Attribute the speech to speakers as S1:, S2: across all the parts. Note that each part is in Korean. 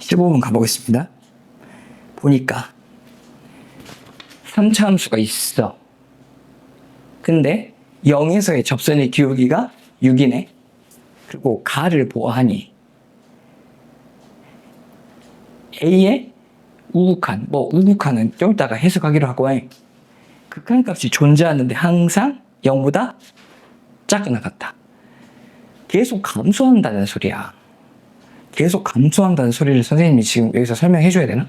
S1: 15분 가보겠습니다. 보니까 3차 함수가 있어. 근데 0에서의 접선의 기울기가 6이네. 그리고 가를 보아하니 A의 우극한, 우극한은 좀 이따가 해석하기로 하고 해. 극한값이 존재하는데 항상 0보다 작거나 같다. 계속 감소한다는 소리야. 계속 감소한다는 소리를 선생님이 지금 여기서 설명해 줘야 되나?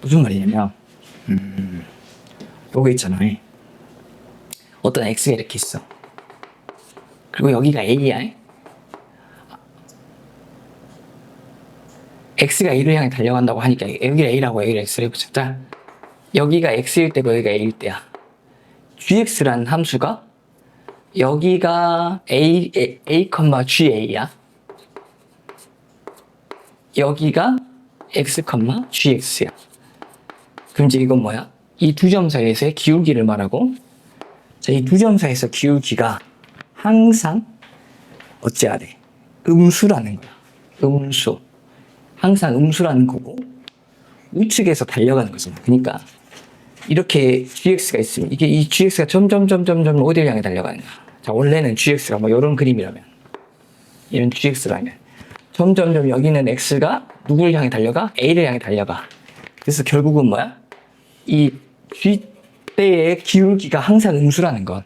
S1: 무슨 말이냐면 요거 있잖아요. 어떤 x가 이렇게 있어. 그리고 여기가 a야. x가 a를 향해 달려간다고 하니까 여기를 a라고 여기를 x를 해보자. 자, 여기가 x일 때고 여기가 a일 때야. gx라는 함수가 여기가 GA야. 여기가 x, gx야. 그럼 이제 이건 뭐야? 이 두 점 사이에서의 기울기를 말하고, 자, 이 두 점 사이에서 기울기가 항상 어찌해야 돼? 음수라는 거야. 음수. 항상 음수라는 거고, 우측에서 달려가는 거잖아. 그러니까 이렇게 gx가 있으면 이게 이 gx가 점점 어디를 향해 달려가는 거야. 자, 원래는 gx가 뭐 이런 그림이라면, 이런 gx라면 점점 여기는 x가 누구를 향해 달려가? a를 향해 달려가. 그래서 결국은 뭐야? 이 g대의 기울기가 항상 음수라는 건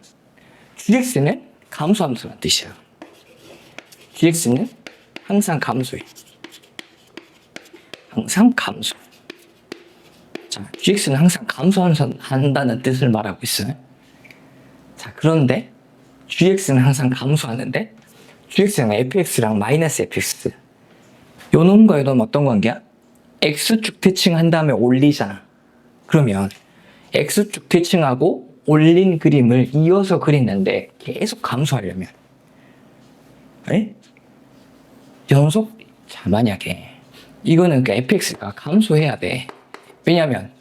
S1: gx는 감소함수라는 뜻이야. gx는 항상 감소해. 항상 감소. 자, gx는 항상 감소한다는 뜻을 말하고 있어요. 자, 그런데 gx는 항상 감소하는데 gx는 fx랑 마이너스 fx 요 놈과 요 놈 어떤 관계야? x축 대칭한 다음에 올리잖아. 그러면 x축 대칭하고 올린 그림을 이어서 그리는데 계속 감소하려면 연속? 자, 만약에 이거는 그 fx가 감소해야 돼. 왜냐면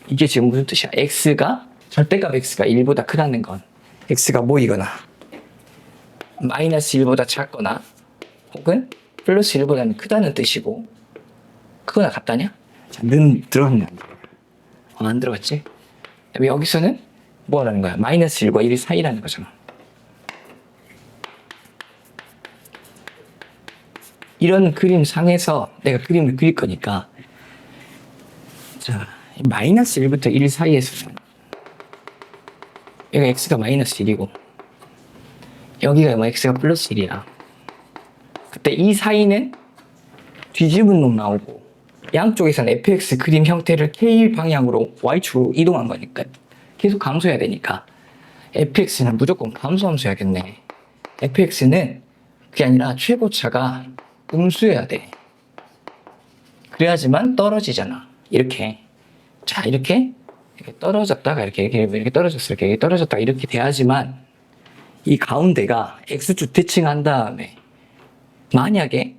S1: 이게 지금 무슨 뜻이야? x가 절대값 x가 1보다 크다는 건 x가 뭐이거나 마이너스 1보다 작거나 혹은 플러스 1보다는 크다는 뜻이고, 크거나 같다냐? 자, 는 들어갔냐? 안 들어갔지? 여기서는 뭐라는 거야? 마이너스 1과 1이 사이라는 거잖아. 이런 그림 상에서 내가 그림을 그릴 거니까, 자, 마이너스 1부터 1 사이에서는 여기가 x가 마이너스 1이고 여기가 뭐 x가 플러스 1이야. 그때 이 사이는 뒤집은 놈 나오고 양쪽에서는 fx 그림 형태를 k 방향으로 y축으로 이동한 거니까 계속 감소해야 되니까 fx는 무조건 감소함수야겠네. fx는 그게 아니라 최고차가 음수여야 돼. 그래야지만 떨어지잖아. 이렇게. 자, 이렇게 떨어졌다가 이렇게 떨어졌어. 이렇게 떨어졌다가 이렇게 돼야지만 이 가운데가 x축 대칭한 다음에 만약에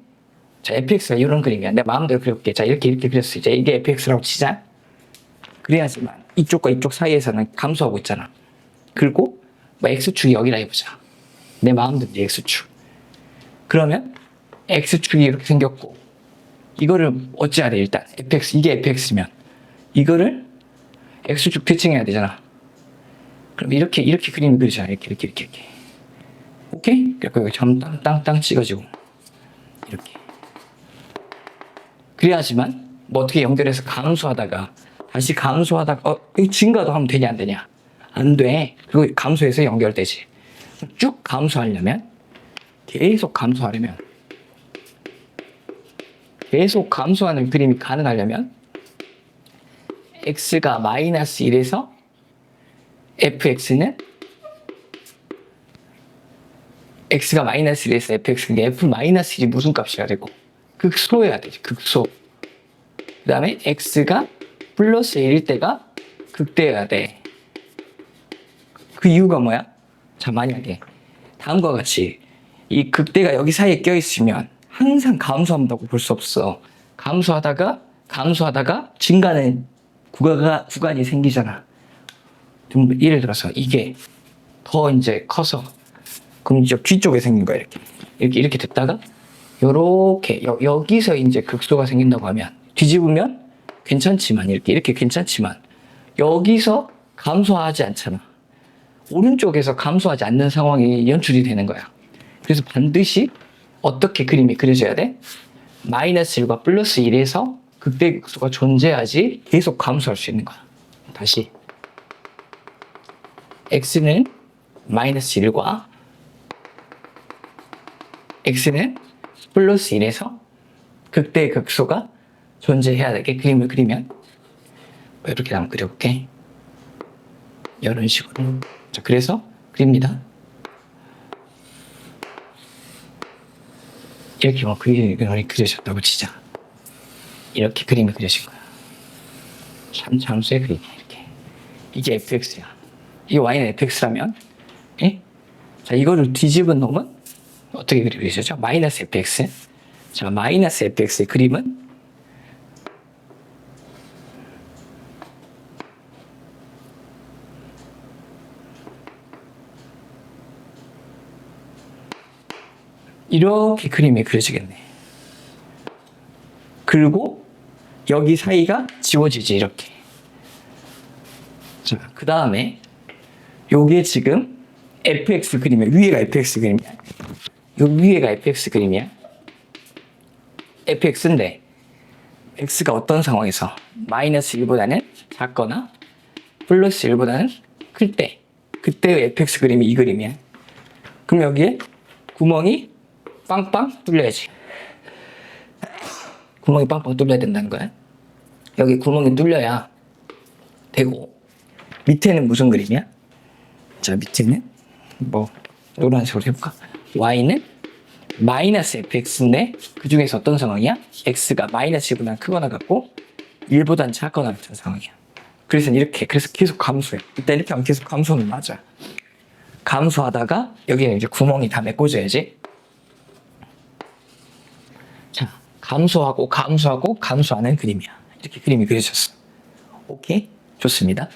S1: 자, fx가 이런 그림이야. 내 마음대로 그려볼게. 자, 이렇게 그렸어. 이제 이게 fx라고 치자. 그래야지만 이쪽과 이쪽 사이에서는 감소하고 있잖아. 그리고 뭐 x축이 여기라 해보자. 내 마음대로 x축. 그러면 x축이 이렇게 생겼고 이거를 어찌해야 돼? 일단 fx, 이게 fx면 이거를 x축 대칭해야 되잖아. 그럼 이렇게 그림을 그리잖아. 이렇게. 오케이? 그래서 여기 점 땅 찍어지고 이렇게. 그래야지만 뭐 어떻게 연결해서 감소하다가 다시 감소하다가 증가도 하면 되냐 안 되냐? 안 돼. 그리고 감소해서 연결되지. 쭉 감소하려면 계속 감소하는 그림이 가능하려면 x가 마이너스 1에서 fx는 x가 마이너스 1에서 fx는 f 마이너스 1이 무슨 값이어야 되고 극소여야 되지. 극소. 그 다음에 x가 플러스 1일 때가 극대여야 돼. 그 이유가 뭐야? 자, 만약에 다음과 같이 이 극대가 여기 사이에 껴있으면 항상 감소한다고 볼 수 없어. 감소하다가 증가하는 구간이 생기잖아. 예를 들어서 이게 더 이제 커서 그럼 이제 뒤쪽에 생긴 거야. 이렇게 됐다가 요렇게 여기서 이제 극소가 생긴다고 하면 뒤집으면 괜찮지만 이렇게 괜찮지만 여기서 감소하지 않잖아. 오른쪽에서 감소하지 않는 상황이 연출이 되는 거야. 그래서 반드시 어떻게 그림이 그려져야 돼? 마이너스 1과 플러스 1에서 극대극소가 존재해야지 계속 감소할 수 있는 거야. 다시 x는 마이너스 1과 x는 플러스 1에서 극대극소가 존재해야 되게 그림을 그리면 이렇게 한번 그려볼게. 이런 식으로. 자, 그래서 그립니다. 이렇게 뭐 그림이 그려졌다고 치자. 이렇게 그림이 그려진 거야. 잠수의 그림이 이렇게. 이게 fx야. 이 y는 fx라면, 예? 자, 이거를 뒤집은 놈은 어떻게 그려지죠? 마이너스 fx. 자, 마이너스 fx의 그림은 이렇게 그림이 그려지겠네. 그리고 여기 사이가 지워지지, 이렇게. 자, 그 다음에 요게 지금 fx 그림이야. 위에가 fx 그림이야. 요 위에가 fx 그림이야. fx인데 x가 어떤 상황에서 마이너스 1보다는 작거나 플러스 1보다는 클 때, 그때의 fx 그림이 이 그림이야. 그럼 여기에 구멍이 빵빵 뚫려야지. 구멍이 빵빵 뚫려야 된다는 거야. 여기 구멍이 뚫려야 되고, 밑에는 무슨 그림이야? 자, 밑에는 뭐 노란색으로 해볼까? y는 마이너스 fx인데 그 중에서 어떤 상황이야? x가 마이너스 1보다 크거나 같고 1보다 작거나 같은 상황이야. 그래서 계속 감소해. 일단 이렇게 하면 계속 감소는 맞아. 감소하다가 여기는 이제 구멍이 다 메꿔져야지. 자, 감소하는 그림이야. 이렇게 그림이 그려졌어. 오케이? 좋습니다.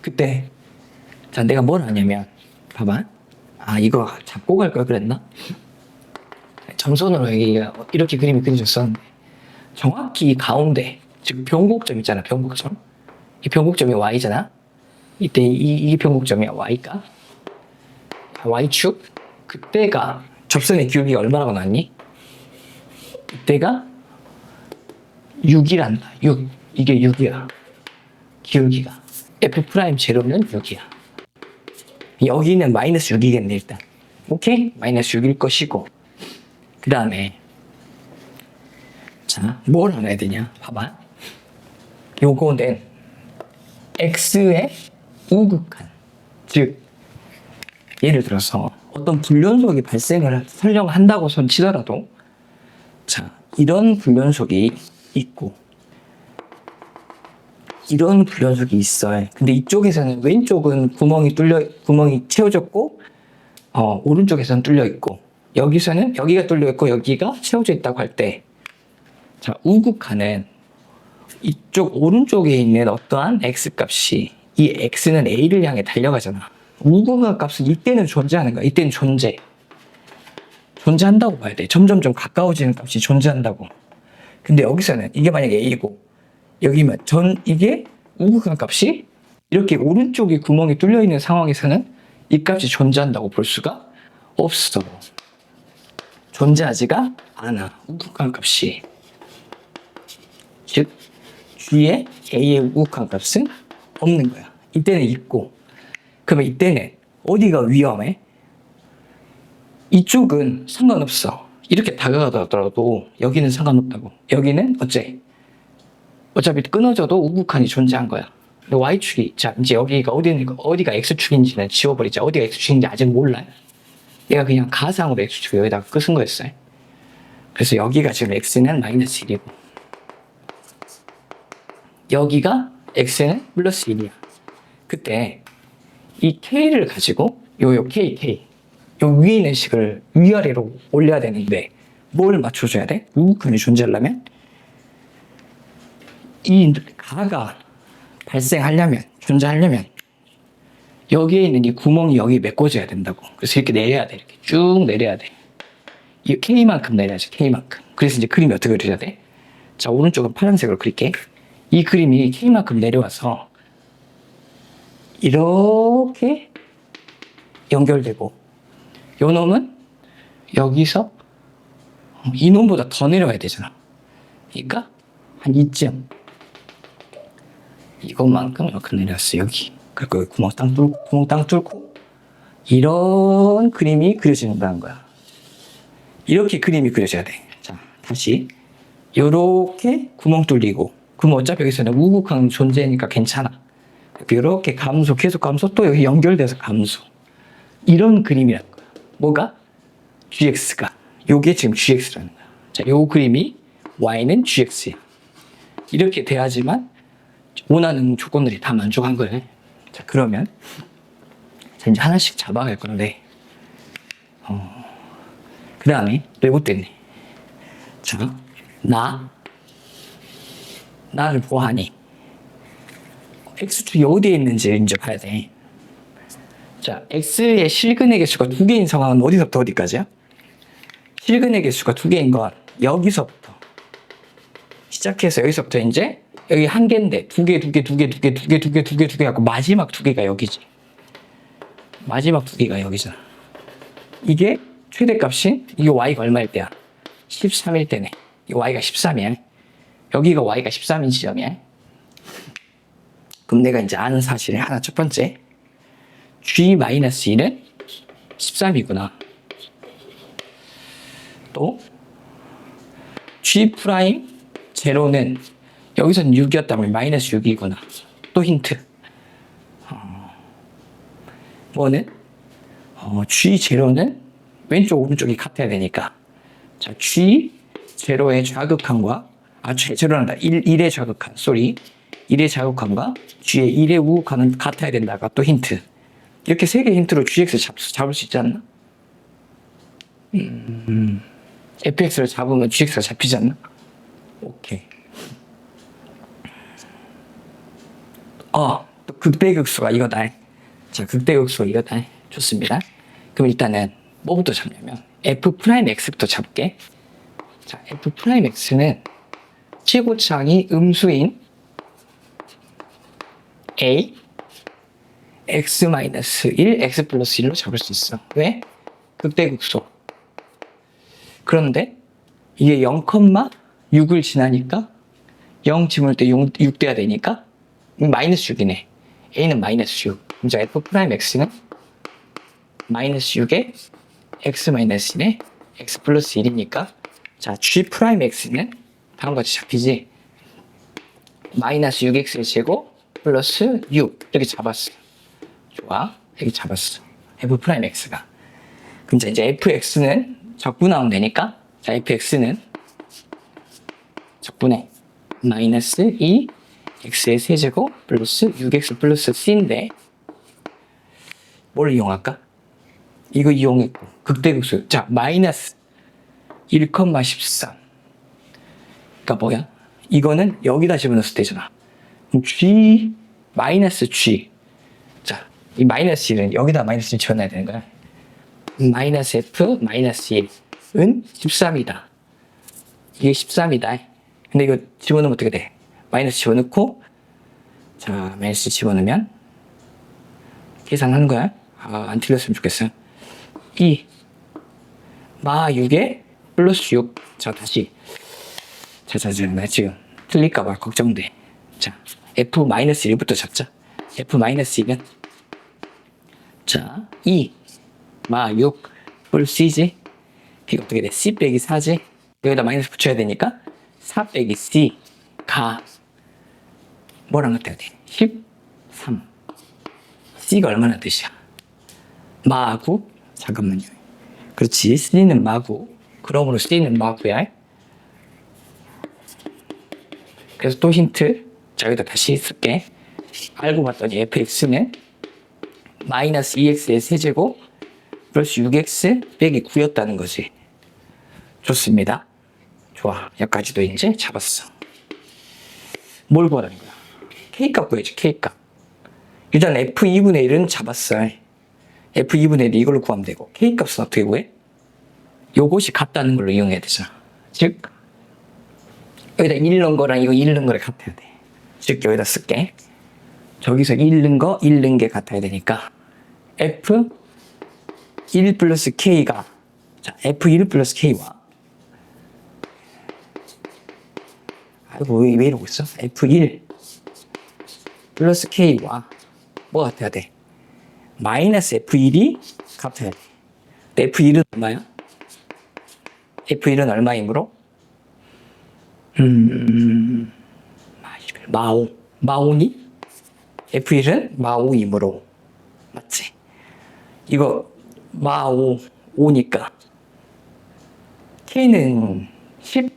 S1: 그때 자, 내가 뭘 하냐면 봐봐. 아, 이거 잡고 갈 걸 그랬나? 점선으로 여기가 이렇게 그림이 그려졌었는데 정확히 이 가운데 지금 변곡점 있잖아. 변곡점. 이 변곡점이 y잖아. 이때 이 변곡점이야. y가 y축. 그때가 접선의 기울기가 얼마나 나왔니? 이때가 6이란다. 6. 이게 6이야. 기울기가. F'제로는 6이야. 여기는 마이너스 6이겠네, 일단. 오케이? 마이너스 6일 것이고. 그 다음에, 자, 뭘 알아야 되냐? 봐봐. 요거는 X의 우극한. 즉, 예를 들어서 어떤 불연속이 발생을 설령 한다고 손 치더라도, 자, 이런 불연속이 있고, 이런 불연속이 있어요. 근데 이쪽에서는 왼쪽은 구멍이 채워졌고, 오른쪽에서는 뚫려 있고, 여기서는 여기가 뚫려 있고 여기가 채워져 있다고 할 때, 자, 우극한은 이쪽 오른쪽에 있는 어떠한 x 값이 이 x는 a를 향해 달려가잖아. 우극한 값은 이때는 존재하는 거야. 이때는 존재한다고 봐야 돼. 점점점 가까워지는 값이 존재한다고. 근데 여기서는 이게 만약에 a고 여기면 이게 우극한 값이 이렇게 오른쪽에 구멍이 뚫려 있는 상황에서는 이 값이 존재한다고 볼 수가 없어. 존재하지가 않아. 우극한 값이. 즉 G에 A의 우극한 값은 없는 거야. 이때는 있고. 그러면 이때는 어디가 위험해? 이쪽은 상관없어. 이렇게 다가가더라도 여기는 상관없다고. 여기는 어차피 끊어져도 우극한이 존재한 거야. 근데 Y축이, 자, 이제 여기가 어디가 X축인지는 지워버리자. 어디가 X축인지 아직 몰라요. 얘가 그냥 가상으로 X축을 여기다가 끄은 거였어요. 그래서 여기가 지금 X는 마이너스 1이고, 여기가 X는 플러스 1이야. 그때 이 K를 가지고, 요 K, 요 위에 있는 식을 위아래로 올려야 되는데, 뭘 맞춰줘야 돼? 우극한이 존재하려면? 이 가가 존재하려면 여기에 있는 이 구멍이 여기 메꿔져야 된다고. 그래서 이렇게 내려야 돼. 이렇게 쭉 내려야 돼. 이 K만큼 내려야죠. K만큼. 그래서 이제 그림이 어떻게 그려야 돼? 자, 오른쪽은 파란색으로 그릴게. 이 그림이 K만큼 내려와서 이렇게 연결되고, 요 놈은 여기서 이 놈보다 더 내려와야 되잖아. 그러니까 한 이쯤, 이것만큼 이렇게 내려왔어. 여기. 그리고 구멍 땅 뚫고 이런 그림이 그려진다는 거야. 이렇게 그림이 그려져야 돼. 자, 다시 요렇게 구멍 뚫리고, 그럼 어차피 여기서는 우극한 존재니까 괜찮아. 이렇게 감소, 계속 감소, 또 여기 연결돼서 감소. 이런 그림이라는 거야. 뭐가? GX가. 요게 지금 GX라는 거야. 자, 요 그림이 Y는 GX야. 이렇게 돼야지만 원하는 조건들이 다 만족한 거예요. 자, 그러면 자, 이제 하나씩 잡아갈 건데, 그 다음에 또 이것 때문에. 자, 나를 보아하니 X축이 어디에 있는지 이제 봐야 돼. 자, X의 실근의 개수가 2개인 상황은 어디서부터 어디까지야? 실근의 개수가 2개인 건 여기서부터 시작해서 여기서부터 이제 여기 1개인데 2개 하고 마지막 2개가 여기지. 마지막 2개가 여기잖아. 이게 최대값인 이게 y가 얼마일 때야? 13일 때네. 이 y가 13이야. 여기가 y가 13인 지점이야. 그럼 내가 이제 아는 사실이 하나, 첫 번째, g-1은 13이구나. 또 g'0는 여기서는 6이었다면 마이너스 6이구나. 또 힌트. 뭐는? g0는 왼쪽 오른쪽이 같아야 되니까. 자, g0의 좌극한과 제로란다. 1의 좌극한. 1의 좌극한과 g의 1의 우극한은 같아야 된다가 또 힌트. 이렇게 3개 힌트로 gx 잡을 수 있지 않나? fx를 잡으면 gx가 잡히지 않나? 오케이. 또 극대극수가 이거다. 자, 극대극수가 이거다. 좋습니다. 그럼 일단은 뭐부터 잡냐면 f'x부터 잡게. 자, f'x는 최고차항이 음수인 a x-1, x 플러스 1로 잡을 수 있어. 왜? 극대극소. 그런데 이게 0,6을 지나니까 0 집을 때 6 돼야 되니까 마이너스 6이네. a는 마이너스 6. 이제 f'x는 마이너스 6에 x-1에 x 플러스 1이니까 자, g'x는 다음과 같이 잡히지. 마이너스 6x의 제곱 플러스 6 이렇게 잡았어. 좋아. 이렇게 잡았어. f'x가. 그럼 이제 fx는 적분하면 되니까 자, fx는 적분해. 마이너스 2 x의 세제곱 플러스 6x 플러스 c인데 뭘 이용할까? 이거 이용했고 극대극수. 자, 마이너스 1,13. 그러니까 뭐야? 이거는 여기다 집어넣을 되잖아. g 마이너스 g. 자, 이 마이너스 1은 여기다 마이너스 1 집어넣어야 되는 거야. 마이너스 f 마이너스 1은 13이다. 이게 13이다. 근데 이거 집어넣으면 어떻게 돼? 마이너스 집어넣고, 자, 마이너스 집어넣으면 계산하는 거야. 안 틀렸으면 좋겠어요. 2 마 6에 플러스 6. 자, 다시. 자, 나 지금 틀릴까봐 걱정돼. 자, f-1부터 잡자. f-1은 자, 2 마 6 플러스 2지. 이거 어떻게 돼? c 빼기 4지. 여기다 마이너스 붙여야 되니까 4 빼기 c가 뭐랑 같아야 돼? 13. c가 얼마나 뜻이야? 마구. 잠깐만요. 그렇지. c는 마구. 그러므로 c는 마구야. 그래서 또 힌트. 자, 여기다 다시 쓸게. 알고 봤더니 fx는 마이너스 2x의 세제곱 플러스 6x 빼기 9였다는 거지. 좋습니다. 좋아. 여기까지도 이제 잡았어. 뭘 구하라는 거야? k값 구해야지. k값. 일단 f2분의 1은 잡았어. f2분의 1 이걸로 구하면 되고 k값은 어떻게 구해? 요것이 같다는 걸로 이용해야 되잖아. 즉 여기다 1 넣은 거랑 이거 1 넣은 거랑 같아야 돼. 즉 여기다 쓸게. 저기서 1 넣은 거 1 넣은 게 같아야 되니까 F1 플러스 K가 자 F1 플러스 K와 아이고 왜 이러고 있어? F1 플러스 K와 뭐 같아야 돼? 마이너스 F1이 같아야 돼. F1은 얼마야? F1은 얼마이므로? 마오. 마오니? F1은 마오이므로. 맞지? 이거 마오 5니까 K는 10.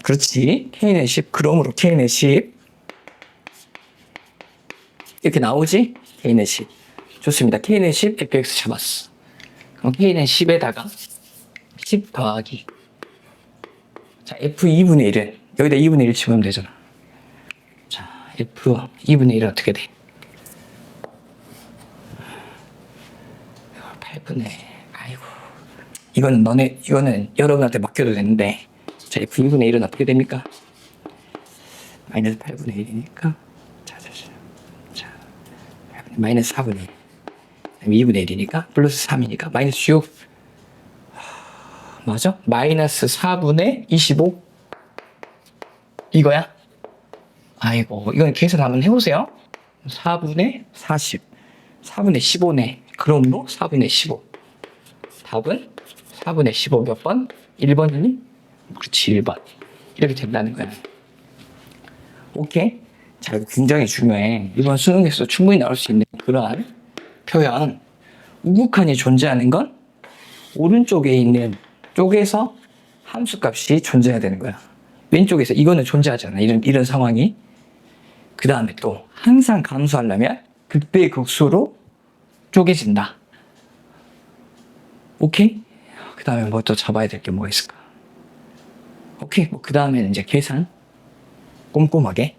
S1: 그렇지. K는 10. 그러므로 K는 10. 이렇게 나오지? K는 10. 좋습니다. K는 10, fx 잡았어. 그럼 K는 10에다가 10 더하기 자 F2분의 1은 여기다 2분의 1 집으면 되잖아. 자 F2분의 1은 어떻게 돼? 8분의 아이고 이거는 여러분한테 맡겨도 되는데 자 F2분의 1은 어떻게 됩니까? 마이너스 8분의 1이니까 자 마이너스 4분의 1 2분의 1이니까 플러스 3이니까 마이너스 6 맞아? 마이너스 4분의 25 이거야? 아이고 이건 계산 한번 해보세요. 4분의 40 4분의 15네. 그러므로 4분의 15 답은 4분의 15 몇 번? 1번이니? 그렇지 1번 이렇게 된다는 거야. 오케이? 자 이거 굉장히 중요해. 이번 수능에서 충분히 나올 수 있는 그러한 표현 우극한이 존재하는 건 오른쪽에 있는 쪽에서 함수값이 존재해야 되는 거야. 왼쪽에서 이거는 존재하잖아. 이런 상황이. 그 다음에 또 항상 감소하려면 극대극소로 쪼개진다. 오케이? 그 다음에 뭐 또 잡아야 될 게 뭐가 있을까? 오케이. 뭐 그 다음에는 이제 계산 꼼꼼하게.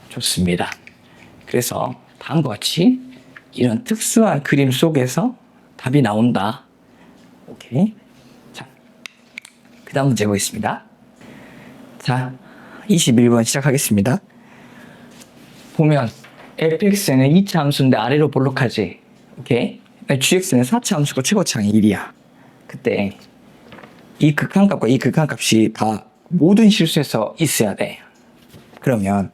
S1: 좋습니다. 그래서 다음과 같이 이런 특수한 그림 속에서 답이 나온다. 오케이. 자, 그 다음 문제 보겠습니다. 자, 21번 시작하겠습니다. 보면 fx는 2차 함수인데 아래로 볼록하지. 오케이. gx는 4차 함수고 최고차항이 1이야. 그때 이 극한값과 이 극한값이 다 모든 실수에서 있어야 돼. 그러면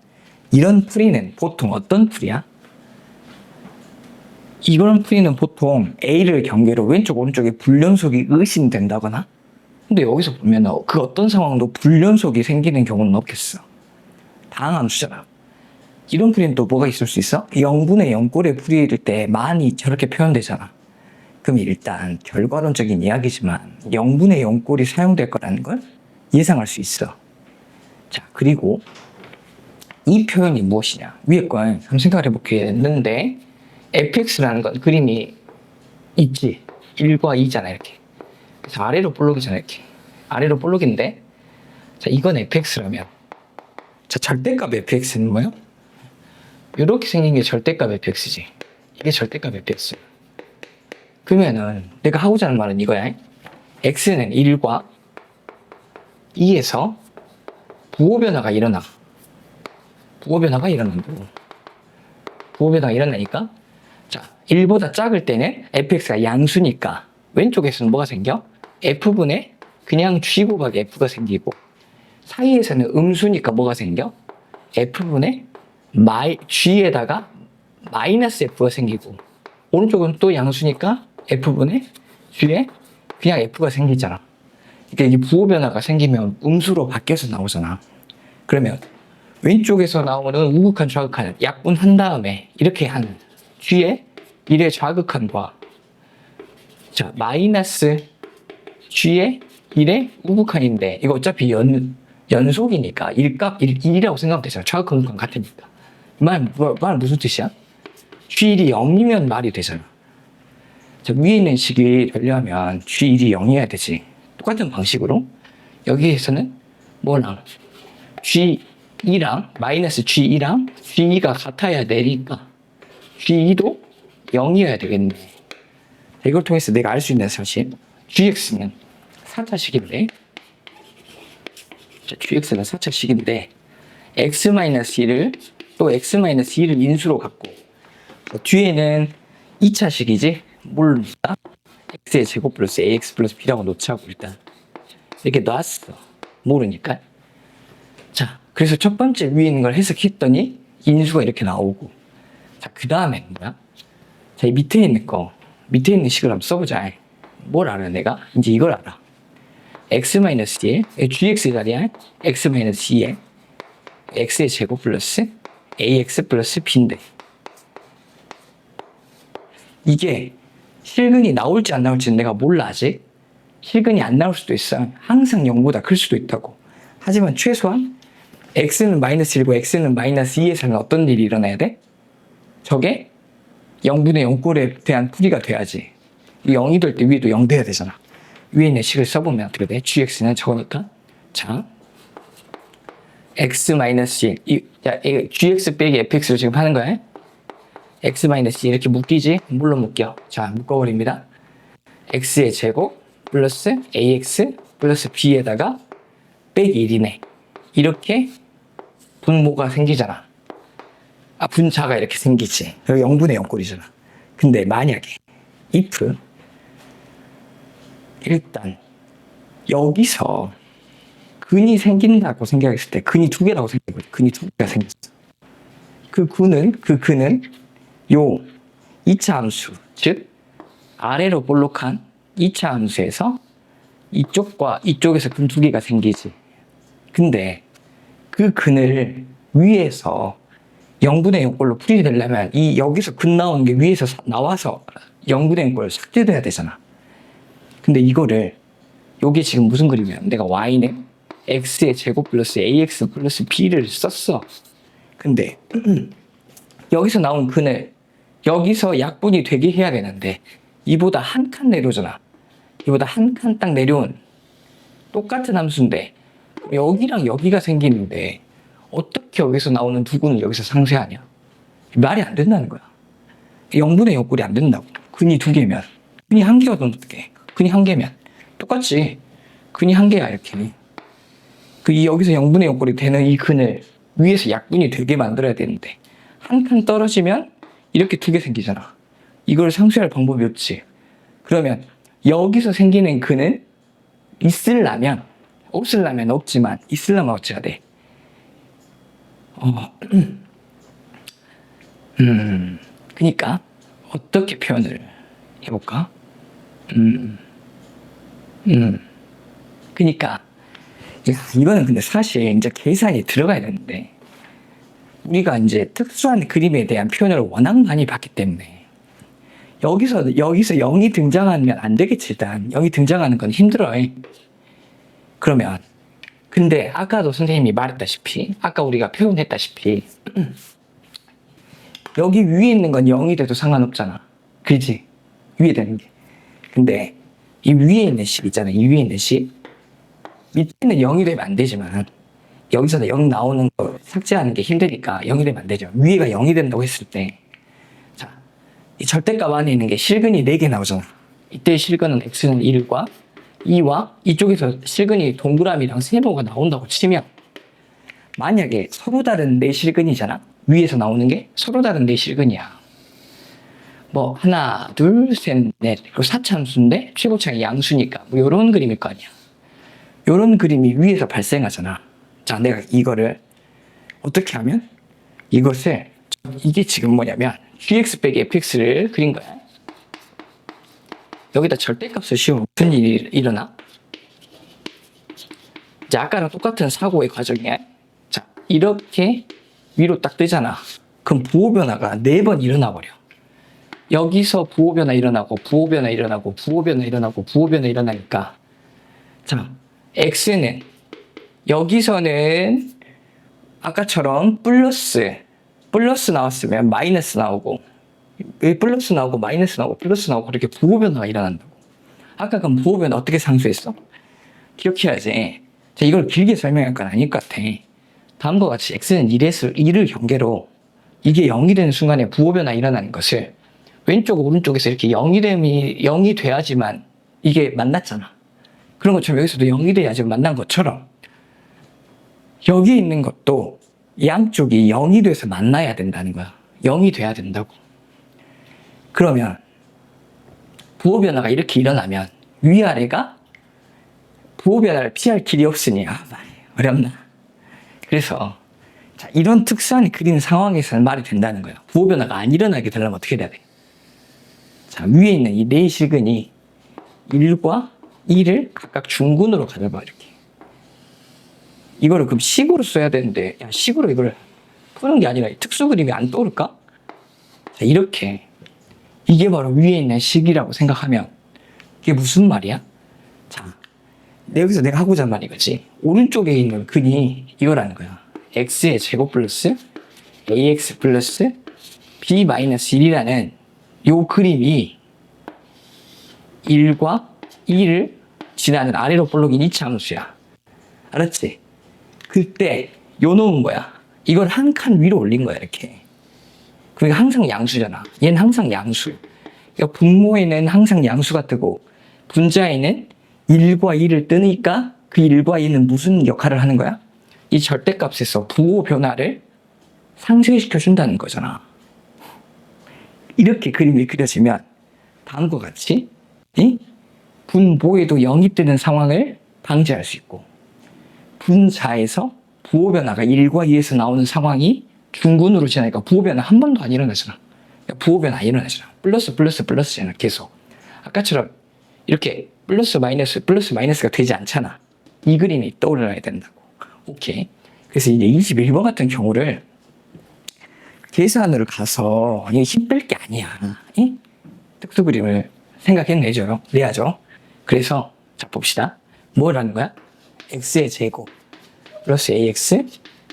S1: 이런 풀이는 보통 어떤 풀이야? 이런 풀이는 보통 A를 경계로 왼쪽 오른쪽에 불연속이 의심된다거나 근데 여기서 보면 그 어떤 상황도 불연속이 생기는 경우는 없겠어. 다항함수잖아. 이런 풀이는 또 뭐가 있을 수 있어? 0분의 0꼴의 풀이일 때 많이 저렇게 표현되잖아. 그럼 일단 결과론적인 이야기지만 0분의 0꼴이 사용될 거라는 걸 예상할 수 있어. 자, 그리고 이 표현이 무엇이냐? 위에 걸 한번 생각을 해보겠는데 fx라는 건 그림이 있지. 1과 2잖아 이렇게. 그래서 아래로 볼록이잖아 이렇게. 아래로 볼록인데 자 이건 fx라면 자 절대값 fx는 뭐야? 이렇게 생긴 게 절대값 fx지. 이게 절대값 fx. 그러면은 내가 하고자 하는 말은 이거야. x는 1과 2에서 부호 변화가 일어나. 부호 변화가 일어난다고. 부호 변화가 일어나니까 자 1보다 작을 때는 fx가 양수니까 왼쪽에서는 뭐가 생겨? f분의 그냥 g 곱하기 f가 생기고 사이에서는 음수니까 뭐가 생겨? f분의 g에다가 마이너스 f가 생기고 오른쪽은 또 양수니까 f분의 g에 그냥 f가 생기잖아. 그러니까 이게 부호 변화가 생기면 음수로 바뀌어서 나오잖아. 그러면 왼쪽에서 나오는 우극한 좌극한을 약분한 다음에 이렇게 한 g의 1의 좌극한과 자 마이너스 g의 1의 우극한인데 이거 어차피 연속이니까 1이라고 생각하면 되잖아. 좌극한 우극한 같으니까. 말 무슨 뜻이야? g1이 0이면 말이 되잖아. 자, 위에 있는 식이 되려면 g1이 0이어야 되지. 똑같은 방식으로 여기에서는 뭐랑 g2랑 마이너스 g2랑 g2가 같아야 되니까 g2도 0이어야 되겠네. 이걸 통해서 내가 알 수 있는 사실, gx는 4차식인데, gx가 4차식인데, x-1을 또 x-2를 인수로 갖고, 뒤에는 2차식이지 모릅니다. x의 제곱 플러스 ax 플러스 b라고 놓자고 일단 이렇게 놨어. 모르니까. 자, 그래서 첫 번째 위에 있는 걸 해석했더니 인수가 이렇게 나오고, 자, 그 다음엔 뭐야? 자, 이 밑에 있는 식을 한번 써보자. 뭘 알아 내가? 이제 이걸 알아. x-1, gx 자리에 x-2에 x의 제곱 플러스 ax 플러스 b인데, 이게 실근이 나올지 안 나올지는 내가 몰라 아직. 실근이 안 나올 수도 있어. 항상 0보다 클 수도 있다고. 하지만 최소한 x는 마이너스 1고 x는 마이너스 2에서는 어떤 일이 일어나야 돼? 저게 0분의 0꼴에 대한 풀이가 돼야지. 0이 될 때 위에도 0 돼야 되잖아. 위에 있는 식을 써보면 어떻게 돼? gx는 저거니까. 자, x-1 gx 빼기 fx로 지금 하는 거야. x-2 이렇게 묶이지? 물로 묶여. 자, 묶어버립니다. x의 제곱 플러스 ax 플러스 b에다가 빼기 1이네. 이렇게 분모가 생기잖아. 아, 분자가 이렇게 생기지. 여기 0분의 0꼴이잖아. 근데 만약에 if 일단 여기서 근이 생긴다고 생각했을 때, 근이 두 개라고 생각해. 근이 두 개가 생겼어. 그 근은 요 2차 함수, 즉 아래로 볼록한 2차 함수에서 이쪽과 이쪽에서 근 두 개가 생기지. 근데 그 근을 위에서 0분의 0꼴로 풀이되려면 이 여기서 근 나오는 게 위에서 나와서 0분의 0꼴 삭제돼야 되잖아. 근데 이거를 요게 지금 무슨 그림이야? 내가 y는 x의 제곱 플러스 ax 플러스 b를 썼어. 근데 여기서 나온 근을 여기서 약분이 되게 해야 되는데 이보다 한 칸 내려오잖아. 이보다 한 칸 딱 내려온 똑같은 함수인데 여기랑 여기가 생기는데 어떻게 여기서 나오는 두 근을 여기서 상쇄하냐? 말이 안 된다는 거야. 0분의 0꼴이 안 된다고. 근이 두 개면. 근이 한 개가 더 어떻게? 근이 한 개면 똑같지. 근이 한 개야 이렇게. 여기서 0분의 0꼴이 되는 이 근을 위에서 약분이 되게 만들어야 되는데 한 칸 떨어지면 이렇게 두 개 생기잖아. 이걸 상쇄할 방법이 없지. 그러면 여기서 생기는 근은 있으려면, 없으려면 없지만 있으려면 어찌해야 돼? 그러니까 어떻게 표현을 해볼까? 그러니까 이거는 근데 사실 이제 계산이 들어가야 되는데 우리가 이제 특수한 그림에 대한 표현을 워낙 많이 봤기 때문에 여기서 0이 등장하면 안 되겠지. 일단 0이 등장하는 건 힘들어. 그러면 근데 아까도 선생님이 말했다시피, 아까 우리가 표현했다시피 여기 위에 있는 건 0이 돼도 상관없잖아. 그렇지? 위에 되는 게. 근데 이 위에 있는 식 있잖아. 이 위에 있는 식 밑에는 0이 되면 안 되지만 여기서 0 나오는 거 삭제하는 게 힘드니까 0이 되면 안 되죠. 위에가 0이 된다고 했을 때, 자, 이 절대값 안에 있는 게 실근이 4개 나오잖아. 이때 실근은 x는 1과 2와 이쪽에서 실근이 동그라미랑 세모가 나온다고 치면 만약에 서로 다른 4실근이잖아. 위에서 나오는 게 서로 다른 4실근이야. 뭐 하나, 둘, 셋, 넷. 그리고 4차함수인데 최고차이 양수니까 뭐 요런 그림일 거 아니야. 요런 그림이 위에서 발생하잖아. 자, 내가 이거를 어떻게 하면 이게 지금 뭐냐면 gx 빼기 fx를 그린 거야. 여기다 절대값을 씌우면 무슨 일이 일어나? 자, 아까랑 똑같은 사고의 과정이야. 자, 이렇게 위로 딱 뜨잖아. 그럼 부호변화가 4번 일어나 버려. 여기서 부호변화 일어나고 부호변화 일어나고 부호변화 일어나고 부호변화 일어나니까, 자, x는 여기서는 아까처럼 플러스 나왔으면 마이너스 나오고, 플러스 나오고 마이너스 나오고 플러스 나오고 그렇게 부호변화가 일어난다고. 아까 그 부호변화 어떻게 상수했어? 기억해야지. 자, 이걸 길게 설명할 건 아닐 것 같아. 다음과 같이 x는 1을 경계로 이게 0이 되는 순간에 부호변화 일어나는 것을 왼쪽 오른쪽에서 이렇게 0이 돼야지만 이게 만났잖아. 그런 것처럼 여기서도 0이 돼야지 만난 것처럼 여기 있는 것도 양쪽이 0이 돼서 만나야 된다는 거야. 0이 돼야 된다고. 그러면 부호 변화가 이렇게 일어나면 위아래가 부호 변화를 피할 길이 없으니 어렵나? 그래서 자, 이런 특수한 그림 상황에서는 말이 된다는 거예요. 부호 변화가 안 일어나게 되려면 어떻게 돼야 돼? 자, 위에 있는 이 네 식은이 1과 2를 각각 중군으로 가져봐 이렇게. 이거를 그럼 식으로 써야 되는데 식으로 이걸 푸는 게 아니라 특수 그림이 안 떠오를까? 자, 이렇게 이게 바로 위에 있는 식이라고 생각하면 이게 무슨 말이야? 자, 여기서 내가 하고자 하는 말이 이거지. 오른쪽에 있는 근이 이거라는 거야. x의 제곱 플러스 ax 플러스 b 마이너스 1이라는 요 그림이 1과 2를 지나는 아래로 볼록인 이차 함수야. 알았지? 그때 요 놈은 뭐야? 이걸 한 칸 위로 올린 거야 이렇게. 그러니까 항상 양수잖아. 얘는 항상 양수. 그러니까 분모에는 항상 양수가 뜨고 분자에는 1과 2를 뜨니까 그 1과 2는 무슨 역할을 하는 거야? 이 절대값에서 부호 변화를 상쇄시켜 준다는 거잖아. 이렇게 그림이 그려지면 다음과 같이 분모에도 0이 뜨는 상황을 방지할 수 있고 분자에서 부호 변화가 1과 2에서 나오는 상황이 중군으로 지나니까 부호 변화 한 번도 안 일어나잖아. 그러니까 부호 변화 안 일어나잖아. 플러스 플러스 플러스잖아 계속. 아까처럼 이렇게 플러스 마이너스가 되지 않잖아. 이 그림이 떠올라야 된다고. 오케이. 그래서 이제 21번 같은 경우를 계산으로 가서 이게 힘들 게 아니야. 특수 그림을 생각해내줘요. 내야죠. 그래서 자 봅시다. 뭐라는 거야? x의 제곱 플러스 ax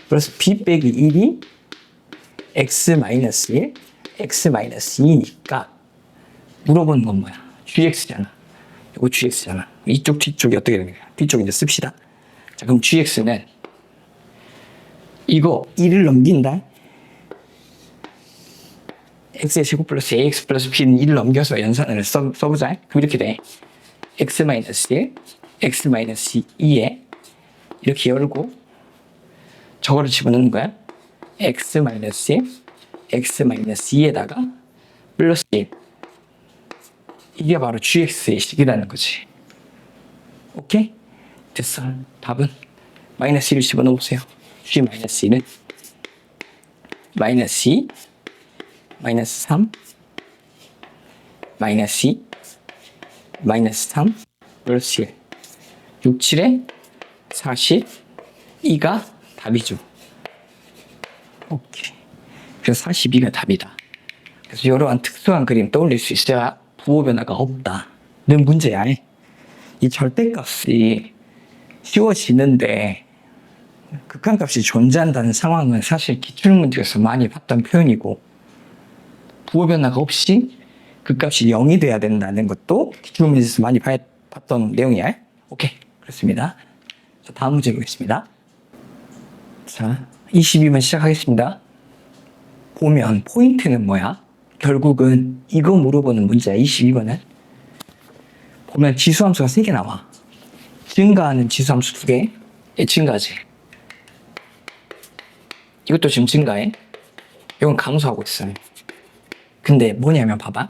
S1: 플러스 b 빼기 1이 x 마이너스 1, x 마이너스 2니까 물어보는 건 뭐야? gx잖아. 이거 gx잖아. 이쪽 뒤쪽이 어떻게 되는 거야? 뒤쪽 이제 씁시다. 자 그럼 gx는 이거 1을 넘긴다. x의 제곱 플러스 ax 플러스 b는 1을 넘겨서 연산을 써보자. 그럼 이렇게 돼. x 마이너스 1, x 마이너스 2에 이렇게 열고 저거를 집어넣는 거야. x 마이너스 1, x 마이너스 2에다가 플러스 1. 이게 바로 gx의 식이라는 거지. 오케이? 됐어. 답은 마이너스 1을 집어넣어 보세요. g 마이너스 2는 마이너스 2, 마이너스 3, 마이너스 2, 마이너스 3, 플러스 1. 6, 7에 42가 답이죠. 오케이. 그래서 42가 답이다. 그래서 이러한 특수한 그림 떠올릴 수 있어야 부호 변화가 없다는 문제야. 이 절대값이 쉬워지는데 극한값이 존재한다는 상황은 사실 기출문제에서 많이 봤던 표현이고 부호 변화가 없이 극값이 0이 돼야 된다는 것도 기출문제에서 많이 봤던 내용이야. 오케이. 그렇습니다. 자, 다음 문제 보겠습니다. 자, 22번 시작하겠습니다. 보면 포인트는 뭐야? 결국은 이거 물어보는 문제야. 22번은 보면 지수함수가 3개 나와. 증가하는 지수함수 2개. 얘 증가하지. 이것도 지금 증가해. 이건 감소하고 있어요. 근데 뭐냐면 봐봐.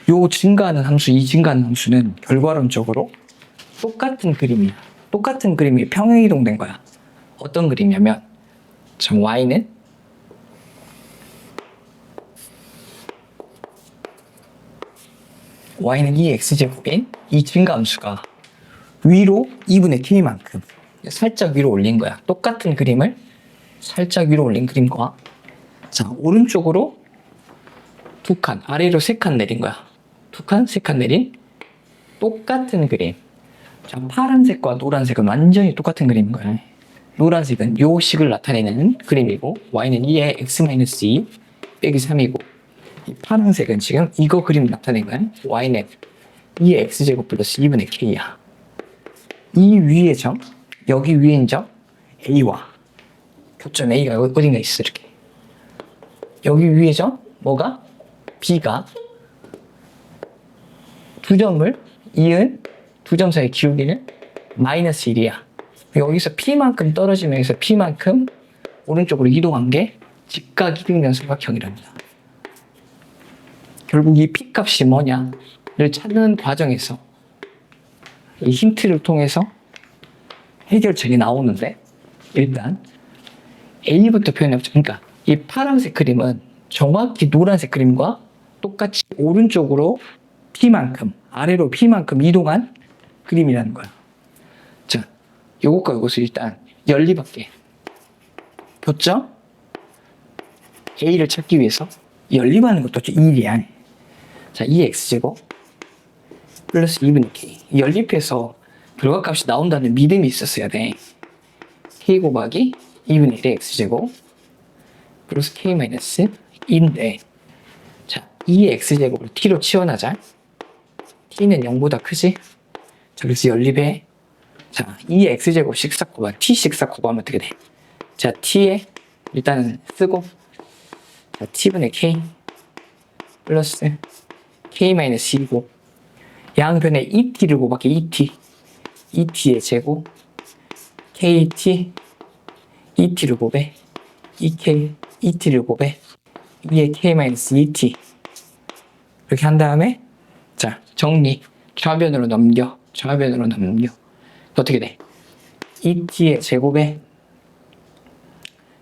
S1: 요 증가하는 함수, 이 증가하는 함수는 결과론적으로 똑같은 그림이야. 똑같은 그림이 평행이동된 거야. 어떤 그림이냐면 참 y는 이 x제곱인 이 증가함수가 위로 2분의 k만큼 살짝 위로 올린 거야. 똑같은 그림을 살짝 위로 올린 그림과 자 오른쪽으로 2칸, 아래로 3칸 내린 거야. 2칸, 3칸 내린 똑같은 그림. 자, 파란색과 노란색은 완전히 똑같은 그림인 거야. 노란색은 요 식을 나타내는 그림이고 y는 2의 x-2 빼기 3이고 이 파란색은 지금 이거 그림 나타낸 거야. y는 2의 x제곱 플러스 2분의 k야. 이 위의 점, 여기 위에 있는 점 a와 교점 a가 어딘가 있어. 이렇게 여기 위의 점 뭐가? b가 두 점을 이은 두 점 사이의 기울기는 마이너스 1이야. 여기서 P만큼 떨어지면 여기서 P만큼 오른쪽으로 이동한 게 직각 이등변 삼각형이랍니다. 결국 이 P 값이 뭐냐를 찾는 과정에서 이 힌트를 통해서 해결책이 나오는데, 일단 A부터 표현해보자. 그러니까 이 파란색 그림은 정확히 노란색 그림과 똑같이 오른쪽으로 P만큼, 아래로 P만큼 이동한 그림이라는 거야. 자, 요것과 요것을 일단 연립할게. 교점 A를 찾기 위해서 연립하는 것도 일이야. 자, 2x제곱 플러스 2분의 k. 연립해서 결과값이 나온다는 믿음이 있었어야 돼. k 곱하기 2분의 1의 x제곱 플러스 k 마이너스 2인데, 자, 2x제곱을 t로 치환하자. t는 0보다 크지? 자, 그래서 연립해. 자, 2x제곱씩 싹 곱하, t씩 싹 곱하면 어떻게 돼? 자, t에 일단은 쓰고, 자, t분의 k 플러스 k 마이너스 2고, 양변에 2t를 곱하기 2t의 제곱, kt, 2t를 곱해, 2k, 2t를 곱해, 2의 k 마이너스 2t. 이렇게 한 다음에, 자, 정리. 좌변으로 넘겨. 어떻게 돼? 2t의 제곱에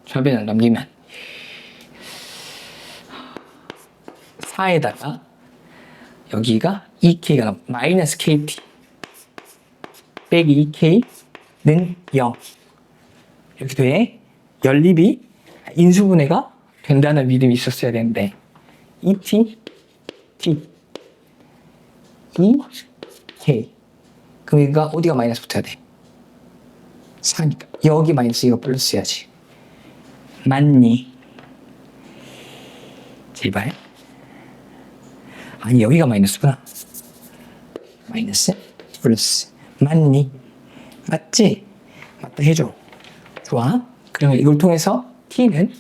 S1: 좌변을 넘기면 4에다가 여기가 2k가 나와. 마이너스 kt 빼기 2k는 0. 이렇게 돼. 연립이 인수분해가 된다는 믿음이 있었어야 되는데, 2t, t, 2k. 그럼 이거 어디가 마이너스 붙어야 돼? 4니까. 여기 마이너스 이거 플러스 해야지. 맞니? 제발. 아니, 여기가 마이너스구나. 마이너스 플러스. 맞니? 맞지? 맞다 해줘. 좋아. 그러면 이걸 통해서 t는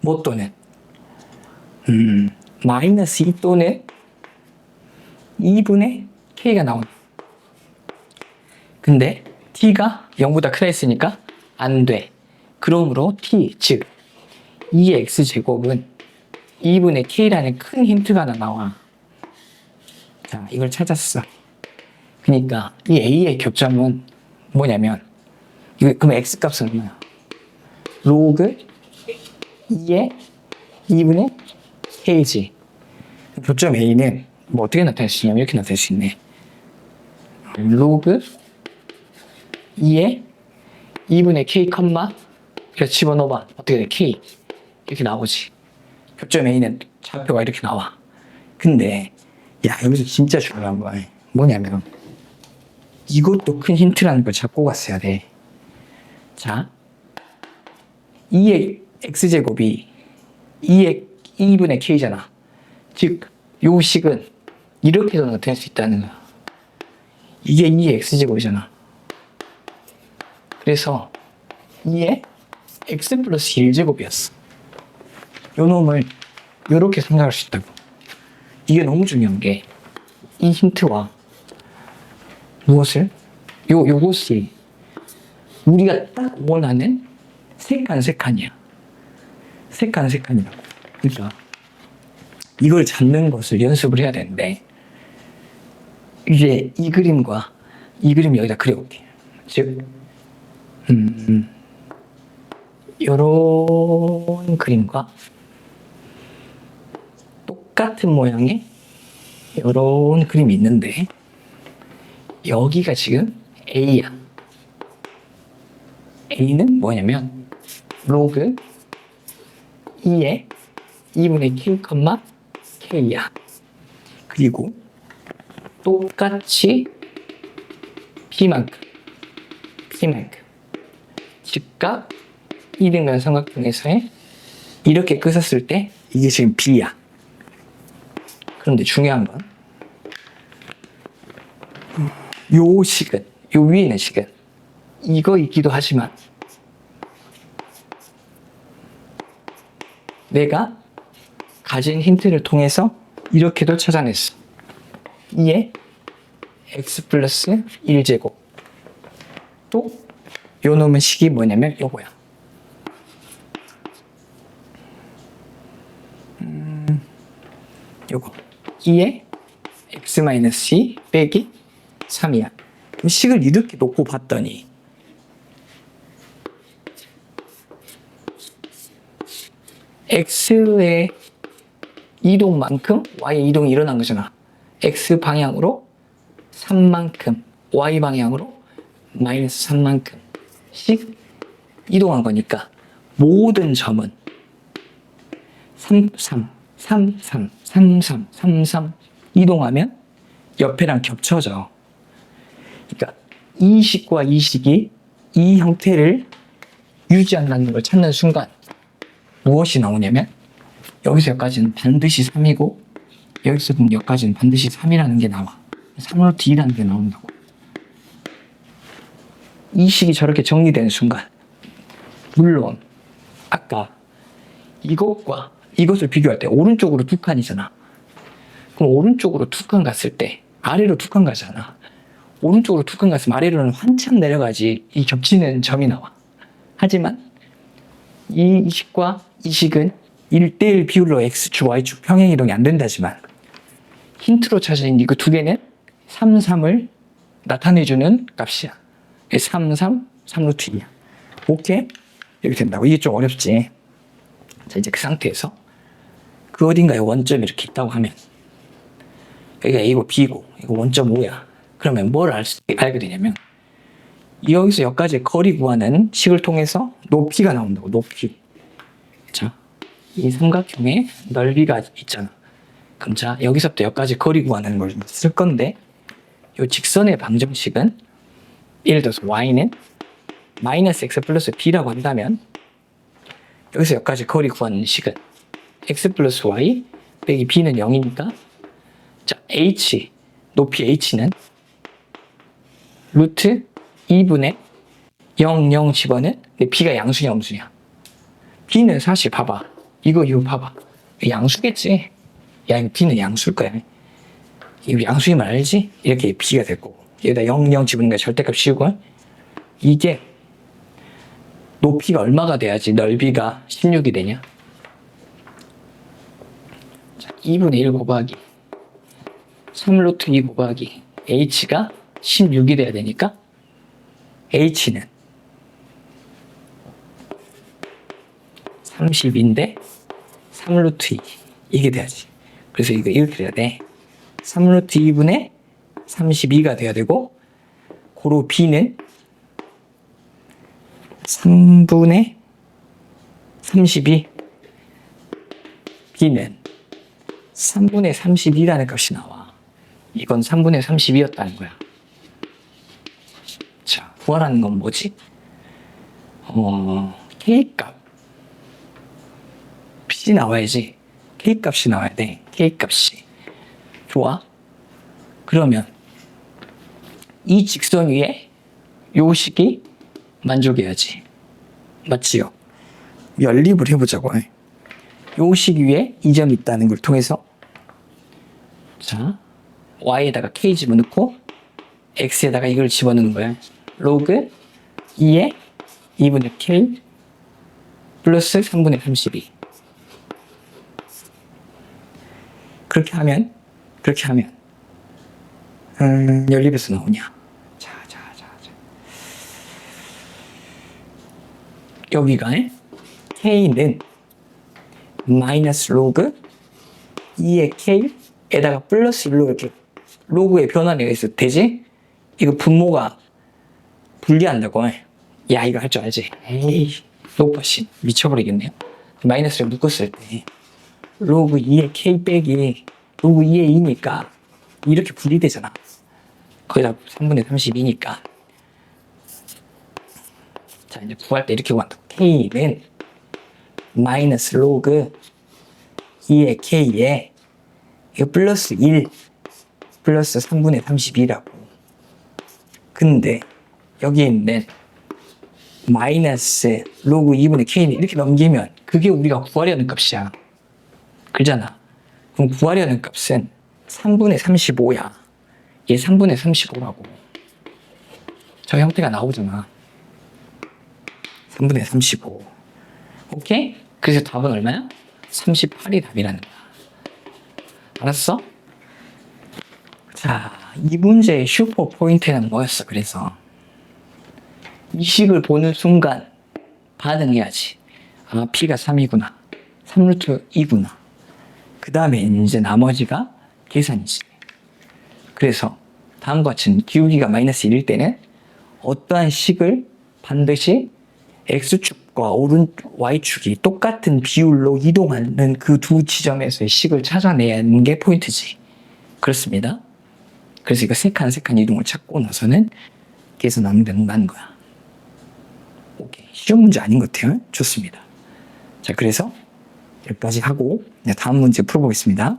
S1: 뭐 또는 마이너스 2 또는 2분의 k가 나오네. 근데 t가 0보다 크다 했으니까 안 돼. 그러므로 t, 즉 2x제곱은 2분의 k라는 큰 힌트가 하나 나와. 자, 이걸 찾았어. 그러니까 이 a의 교점은 뭐냐면, 그럼 x값은 얼마야? 로그 2의 2분의 k지. 교점 a는 뭐 어떻게 나타낼 수 있냐면 이렇게 나타낼 수 있네. 로그 2의 2분의 k 컴마 이렇게 집어넣어봐. 어떻게 돼? k 이렇게 나오지. 교점 a는 좌표가 이렇게 나와. 근데 야, 여기서 진짜 중요한 거야. 뭐냐면 이것도 큰 힌트라는 걸 잡고 갔어야 돼. 자, 2의 x제곱이 2의 2분의 k잖아. 즉, 요 식은 이렇게도 나타낼 수 있다는 거야. 이게 2의 x제곱이잖아. 그래서 2의 x 플러스 1제곱이었어. 요 놈을 요렇게 생각할 수 있다고. 이게 너무 중요한 게, 이 힌트와 무엇을? 요것이 우리가 딱 원하는 색간이야. 색간이라고. 그러니까 이걸 잡는 것을 연습을 해야 되는데, 이제 이 그림과 이 그림 여기다 그려볼게. 즉, 요런 그림과 똑같은 모양의 요런 그림이 있는데, 여기가 지금 A야. A는 뭐냐면 로그 2의 2분의 k, k야. 그리고 똑같이 P만큼 즉각 이등변 삼각형에서의 이렇게 끄었을 때 이게 지금 B야. 그런데 중요한 건 요 식은, 요 위에 있는 식은 이거이기도 하지만 내가 가진 힌트를 통해서 이렇게도 찾아냈어. 2에 x 플러스 1제곱. 또 요 놈은 식이 뭐냐면 요거야. 요거 2에 x 마이너스 2 빼기 3이야. 그럼 식을 이렇게 놓고 봤더니 x의 이동만큼 y의 이동이 일어난 거잖아. x 방향으로 3만큼, y 방향으로 마이너스 3만큼씩 이동한 거니까 모든 점은 3, 3, 3, 3, 3, 3, 3, 3 이동하면 옆에랑 겹쳐져. 그러니까 이 식과 이 식이 이 형태를 유지한다는 걸 찾는 순간 무엇이 나오냐면 여기서 여기까지는 반드시 3이고 여기서 여기까지는 반드시 3이라는 게 나와. 3으로 D라는 게 나온다고. 이 식이 저렇게 정리되는 순간 물론 아까 이것과 이것을 비교할 때 오른쪽으로 두 칸이잖아. 그럼 오른쪽으로 두 칸 갔을 때 아래로 두 칸 가잖아. 오른쪽으로 두 칸 갔으면 아래로는 한참 내려가지 이 겹치는 점이 나와. 하지만 이 식과 이 식은 1대1 비율로 X축, Y축 평행 이동이 안 된다지만 힌트로 찾은 이거 두 개는 3, 3을 나타내주는 값이야. 3, 3, 3루트 2야. 오케이? 이렇게 된다고. 이게 좀 어렵지. 자, 이제 그 상태에서 그 어딘가에 원점이 이렇게 있다고 하면 여기가 A고 B고 이거 원점 O야. 그러면 뭘 알게 되냐면 여기서 여기까지 거리 구하는 식을 통해서 높이가 나온다고. 높이. 자, 이 삼각형의 넓이가 있잖아. 그럼 자, 여기서부터 여기까지 거리 구하는 걸 쓸 건데 이 직선의 방정식은 예를 들어서 y는 마이너스 x 플러스 b라고 한다면 여기서 여기까지 거리 구하는 식은 x 플러스 y 빼기 b는 0이니까 자, h, 높이 h는 루트 2분의 0, 0 집어는 b가 양수냐 음수냐. b는 사실 봐봐. 이거 봐봐. 양수겠지. 야, 이거 b는 양수일 거야. 이거 양수이면 알지? 이렇게 b가 될 거고. 여기다 0, 0 집으니까 절대값 씌우고 이게 높이가 얼마가 돼야지 넓이가 16이 되냐? 자, 2분의 1 곱하기 3루트 2 곱하기 h가 16이 돼야 되니까 h는 30인데 3루트 2 이게 돼야지. 그래서 이거 이렇게 돼야 돼. 3루트 2분의 32가 돼야 되고 고로 b는 3분의 32 b는 3분의 32라는 값이 나와. 이건 3분의 32였다는 거야. 자, 구하라는 건 뭐지? K값 P 나와야지. K값이 나와야 돼. K값이. 좋아? 그러면 이 직선 위에 요 식이 만족해야지. 맞지요? 연립을 해보자고. 요 식 위에 이 점이 있다는 걸 통해서 자, y에다가 k 집어넣고 x에다가 이걸 집어넣는 거야. 로그 2에 2분의 k 플러스 3분의 32. 그렇게 하면 연립에서 나오냐? 자. 여기가 k는 마이너스 로그 2의 k에다가 플러스 1로 이렇게 로그의 변화가 있어도 되지? 이거 분모가 분리한다고. 야, 이거 할 줄 알지? 에이, 로그씨 미쳐버리겠네요. 마이너스를 묶었을 때 로그 2의 k 빼기 로그 2의 2니까 이렇게 분리되잖아. 거기다 3분의 32니까. 자, 이제 구할 때 이렇게 구한다. k는 마이너스 로그 2의 k에 이거 플러스 1 플러스 3분의 32라고. 근데 여기 있는 마이너스 로그 2분의 k는 이렇게 넘기면 그게 우리가 구하려는 값이야. 그잖아. 그럼 구하려는 값은 3분의 35야. 얘 3분의 35라고. 저 형태가 나오잖아. 3분의 35. 오케이? 그래서 답은 얼마야? 38이 답이라는 거야. 알았어? 자, 이 문제의 슈퍼 포인트는 뭐였어? 그래서 이 식을 보는 순간 반응해야지. 아, P가 3이구나. 3루트 2구나. 그 다음에 이제 나머지가 계산이지. 그래서 다음과 같은 기울기가 마이너스 1일 때는 어떠한 식을 반드시 X축과 Y축이 똑같은 비율로 이동하는 그 두 지점에서의 식을 찾아내는 게 포인트지. 그렇습니다. 그래서 이거 세 칸 이동을 찾고 나서는 계산하면 된다는 거야. 오케이. 시험 문제 아닌 것 같아요. 좋습니다. 자, 그래서 여기까지 하고 다음 문제 풀어보겠습니다.